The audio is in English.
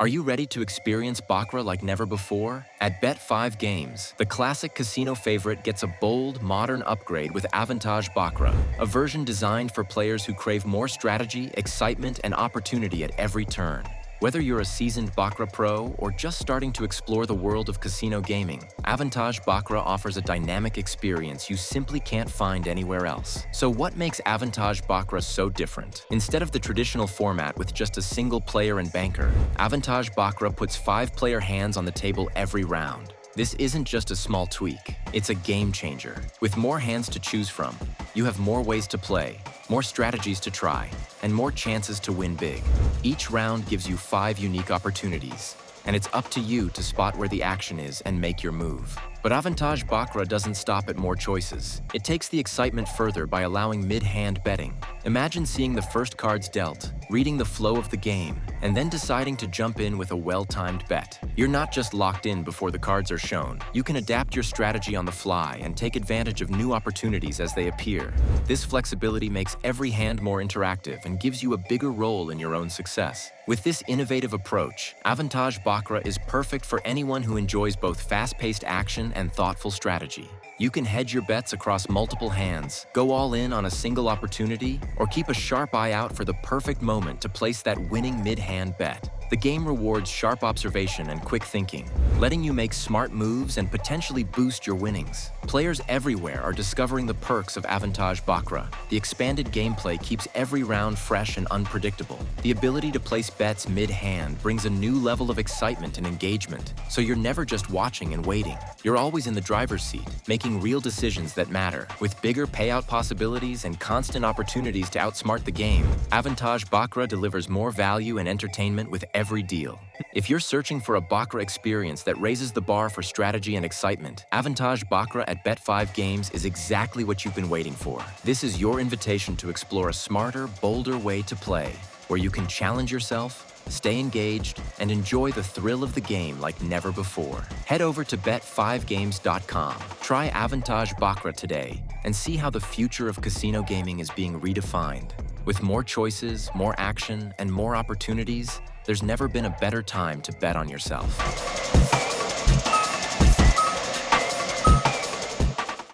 Are you ready to experience baccarat like never before? At Bet5 Games, the classic casino favorite gets a bold, modern upgrade with Avantage Baccarat, a version designed for players who crave more strategy, excitement, and opportunity at every turn. Whether you're a seasoned baccarat pro or just starting to explore the world of casino gaming, Avantage Baccarat offers a dynamic experience you simply can't find anywhere else. So what makes Avantage Baccarat so different? Instead of the traditional format with just a single player and banker, Avantage Baccarat puts 5-player hands on the table every round. This isn't just a small tweak, it's a game changer. With more hands to choose from, you have more ways to play, more strategies to try, and more chances to win big. Each round gives you 5 unique opportunities, and it's up to you to spot where the action is and make your move. But Avantage Baccarat doesn't stop at more choices. It takes the excitement further by allowing mid-hand betting. Imagine seeing the first cards dealt, reading the flow of the game, and then deciding to jump in with a well-timed bet. You're not just locked in before the cards are shown. You can adapt your strategy on the fly and take advantage of new opportunities as they appear. This flexibility makes every hand more interactive and gives you a bigger role in your own success. With this innovative approach, Avantage Baccarat is perfect for anyone who enjoys both fast-paced action and thoughtful strategy. You can hedge your bets across multiple hands, go all in on a single opportunity, or keep a sharp eye out for the perfect moment to place that winning mid-hand bet. The game rewards sharp observation and quick thinking, letting you make smart moves and potentially boost your winnings. Players everywhere are discovering the perks of Avantage Baccarat. The expanded gameplay keeps every round fresh and unpredictable. The ability to place bets mid-hand brings a new level of excitement and engagement, so you're never just watching and waiting. You're always in the driver's seat, making real decisions that matter. With bigger payout possibilities and constant opportunities to outsmart the game, Avantage Baccarat delivers more value and entertainment with every deal. If you're searching for a baccarat experience that raises the bar for strategy and excitement, Avantage Baccarat at Bet5 Games is exactly what you've been waiting for. This is your invitation to explore a smarter, bolder way to play, where you can challenge yourself, stay engaged, and enjoy the thrill of the game like never before. Head over to bet5games.com, try Avantage Baccarat today, and see how the future of casino gaming is being redefined. With more choices, more action, and more opportunities, there's never been a better time to bet on yourself.